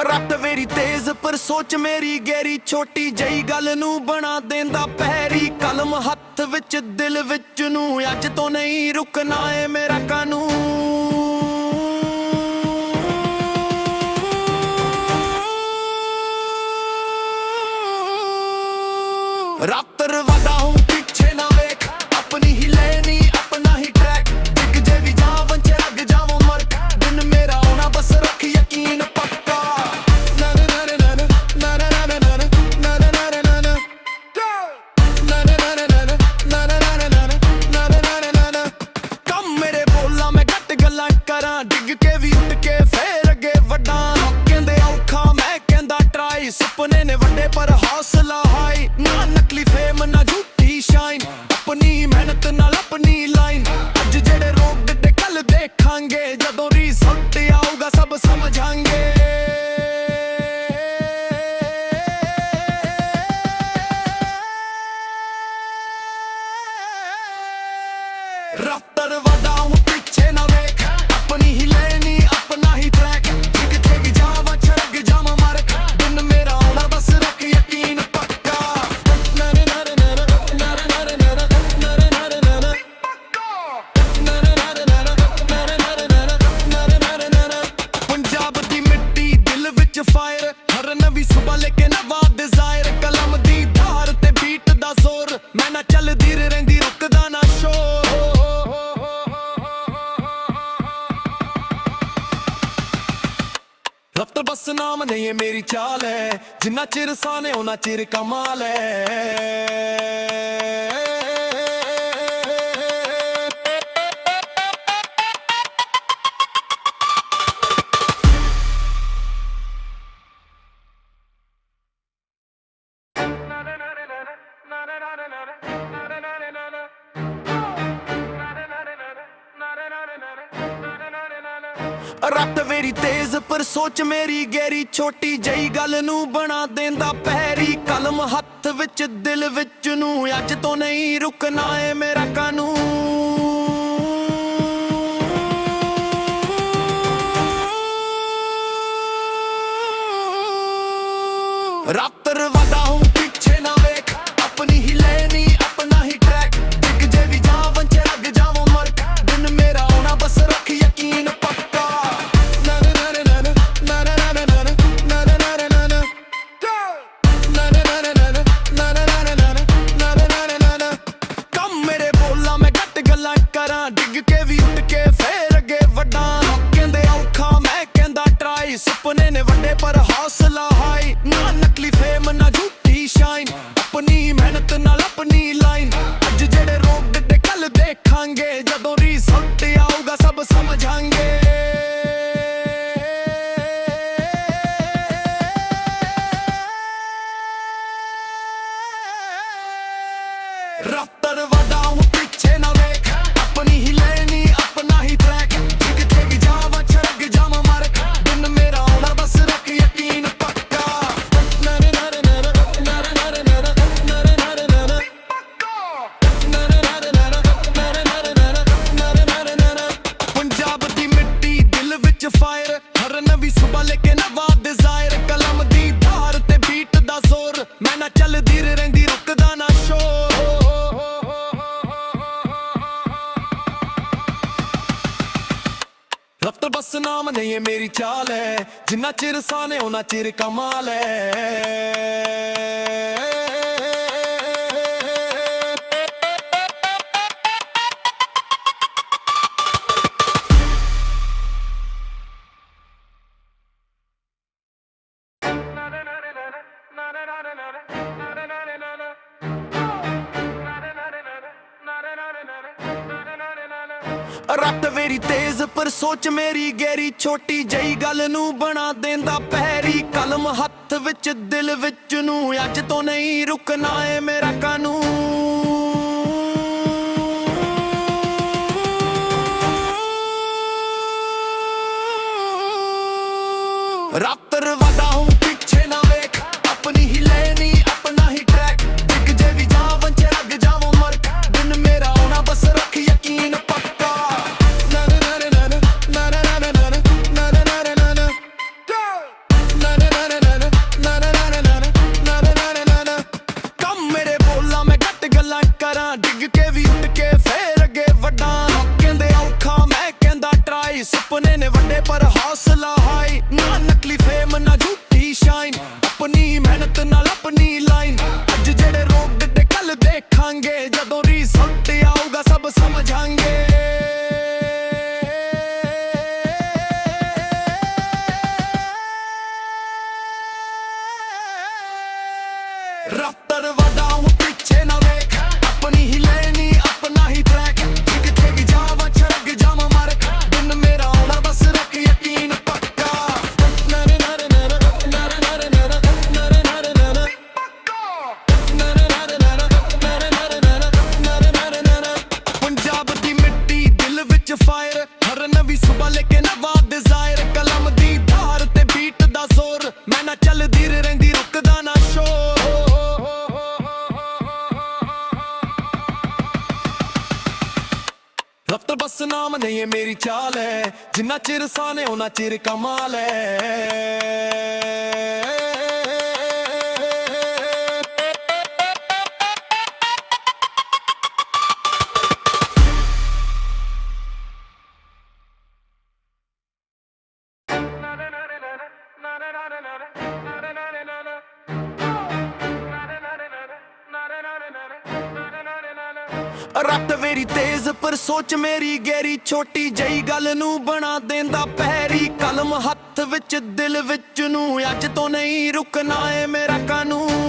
ਰੱਤ ਮੇਰੀ ਤੇਜ਼ ਪਰ ਸੋਚ ਮੇਰੀ ਗਹਿਰੀ, ਛੋਟੀ ਜਈ ਗੱਲ ਨੂੰ ਬਣਾ ਦੇਂਦਾ ਪਹਿਰੀ। ਕਲਮ ਹੱਥ ਵਿੱਚ ਦਿਲ ਵਿੱਚ ਨੂੰ, ਅੱਜ ਤੋਂ ਨਹੀਂ ਰੁਕਣਾ ਏ ਮੇਰਾ ਕਾਨੂੰਨ। रात रवादा हूँ पीछे ना वेख, अपनी ही लेनी अपना ही ट्रैक। दिख जे भी जावन च लग जावो मर, दिन मेरा होना बस रख यकीन पक्का। कम मेरे बोला मैं घट गल्लां करा, डिग के भी उठ के फेर अगे वड्डा। कहंदे औखा मैं कहंदा ट्राई, सुपने ने वड्डे पर हौसला हाई। ना नकली फेम ना झूठी शाइन, अपनी मेहनत नाल अपनी लाइन। अज जेड़े रोग दिते कल देखांगे, जदों रिजल्ट आऊगा सब समझांगे। रफ्तार वादा हूँ पीछे ना वेख, अपनी ही लेनी अपना ही ट्रैक। किथे भी जावा छड़क जावा मर, दिन मेरा होना बस रख यकीन पक्का। पंजाब दी मिट्टी दिल विच फायर, हर नवी सुबह लेके नवा डिजायर। कलम दी धार ते बीट दा जोर, मैं ना चलदी रहिंदी रुकदा ना शोर। रफ्तार बस नाम नहीं है मेरी चाल है, जिन्ना चिर साने उन्ना चिर कमाल है। ਰੱਤ ਮੇਰੀ ਤੇਜ਼ ਪਰ ਸੋਚ ਮੇਰੀ ਗਹਿਰੀ, ਛੋਟੀ ਜਈ ਗੱਲ ਨੂੰ ਬਣਾ ਦੇਂਦਾ ਪਹਿਰੀ। ਕਲਮ ਹੱਥ ਵਿੱਚ ਦਿਲ ਵਿੱਚ ਨੂੰ, ਅੱਜ ਤੋਂ ਨਹੀਂ ਰੁਕਣਾ ਏ ਮੇਰਾ ਕਾਨੂੰਨ। ਰੱਤ ਰਵਾਦਾ ਹੂੰ ਪਿੱਛੇ ਨਾ ਵੇਖ, ਆਪਣੀ ਹੀ ਲੈਣੀ ਆਪਣਾ ਹੀ ट्रैक। दिख जे भी जावन च लग जावो मर, दिन मेरा होना बस रख यकीन पक्का। कम मेरे बोला मैं घट गल्लां करा, डिग के भी उठ के फेर अगे वड्डा। कहंदे औखा मैं कहंदा ट्राई, सुपने ने वड्डे पर हौसला हाई। ना नकली फेम ना झूठी शाइन, अपनी मेहनत नाल अपनी लाइन। अज जेड़े रोग दिते कल देखांगे, जदों रिजल्ट आऊगा सब समझांगे। रफ्तार वादा हूँ पीछे ना वेख, अपनी ही लेनी अपना ही ट्रैक। किथे भी जावा छड़क जावा मर, दिन मेरा होना बस रख यकीन पक्का। पंजाब दी मिट्टी दिल विच फायर, हर नवी सुबह लेके नवा डिजायर। कलम दी धार ते बीट दा जोर, मैं ना चलदी रहिंदी रुकदा ना शोर। रफ्तार बस नाम नहीं है मेरी चाल है, जिन्ना चिर साने उन्ना चिर कमाल है। ਰੱਤ ਮੇਰੀ ਤੇਜ਼ ਪਰ ਸੋਚ ਮੇਰੀ ਗਹਿਰੀ, ਛੋਟੀ ਜਈ ਗੱਲ ਨੂੰ ਬਣਾ ਦੇਂਦਾ ਪਹਿਰੀ। ਕਲਮ ਹੱਥ ਵਿੱਚ ਦਿਲ ਵਿੱਚ ਨੂੰ, ਅੱਜ ਤੋਂ ਨਹੀਂ ਰੁਕਣਾ ਏ ਮੇਰਾ ਕਾਨੂੰਨ। ਰੱਤ ਰਵਾਦਾ ਹੂੰ ਪਿੱਛੇ ਨਾ ਵੇਖ, ਆਪਣੀ ਹੀ ਲੈਣੀ ਆਪਣਾ ਹੀ ट्रैक। दिख जे भी जावन च लग जावो मर, दिन मेरा होना बस रख यकीन पक्का। ਕੇ ਵੀ ਉੱਠ ਕੇ ਫੇਰ ਅੱਗੇ ਵੱਡਾ ਕਹਿੰਦੇ ਔਖਾ ਮੈਂ ਕਹਿੰਦਾ ਟਰਾਈ ਸੁਪਨੇ ਨੇ ਵੱਡੇ ਪਰ ਹੌਸਲਾ ਹਾਈ ਨਾ ਨਕਲੀ ਫੇਮ ਨਾ ਝੂਠੀ ਸ਼ਾਈਨ ਆਪਣੀ ਮਿਹਨਤ ਨਾਲ ਆਪਣੀ ਲਾਈਨ ਅੱਜ ਜਿਹੜੇ ਰੋਗ ਦੇ ਕੱਲ ਦੇਖਾਂਗੇ ਜਦੋਂ ਰਿਜ਼ਲਟ ਆਊਗਾ ਸਭ ਸਮਝਾਂਗੇ ਰਫਤਾਰ ਵਧਾਉਂ ਪਿੱਛੇ ਨਾ ਵੇਖ ਆਪਣੀ ਹੀ ਲੈਣੀ ਆਪਣਾ ਹੀ ਟਰੈਕ ਕਿਤੇ ਵੀ ਜਾਵਾਂ ਛੜਕ ਜਾਵਾਂ ਮਾਰ ਦਿਨ ਮੇਰਾ ਆਉਣਾ ਬਸ ਰੱਖ ਯਕੀਨ ਪੱਕਾ ਪੰਜਾਬ ਦੀ ਮਿੱਟੀ ਦਿਲ ਵਿੱਚ ਫਾਇਰ ਹਰ ਨਵੀਂ ਸੁਬਾ ਲੈ ਕੇ ਨਵਾਂ ਡਿਜ਼ਾਇਰ ਕਲਮ ਦੀ ਧਾਰ ਤੇ ਬੀਟ ਦਾ ਜ਼ੋਰ ਮੈਂ ਨਾ ਚੱਲਦੀ ਰਹਿੰਦੀ ਰੁਕਦਾ ਨਾ ਸ਼ੋਰ ਰਫਤਾਰ ਬਸ ਨਾਮ ਨਹੀਂ ਹੈ ਮੇਰੀ ਚਾਲ ਹੈ ਜਿੰਨਾ ਚਿਰ ਸਾਨੇ ਉਹਨਾਂ ਚਿਰ ਕਮਾਲ ਹੈ ਰੱਤ ਮੇਰੀ ਤੇਜ਼ ਪਰ ਸੋਚ ਮੇਰੀ ਗਹਿਰੀ ਛੋਟੀ ਜਈ ਗੱਲ ਨੂੰ ਬਣਾ ਦੇਂਦਾ ਪਹਿਰੀ ਕਲਮ ਹੱਥ ਵਿੱਚ ਦਿਲ ਵਿੱਚ ਨੂੰ ਅੱਜ ਤੋਂ ਨਹੀਂ ਰੁਕਣਾ ਏ ਮੇਰਾ ਕਾਨੂੰਨ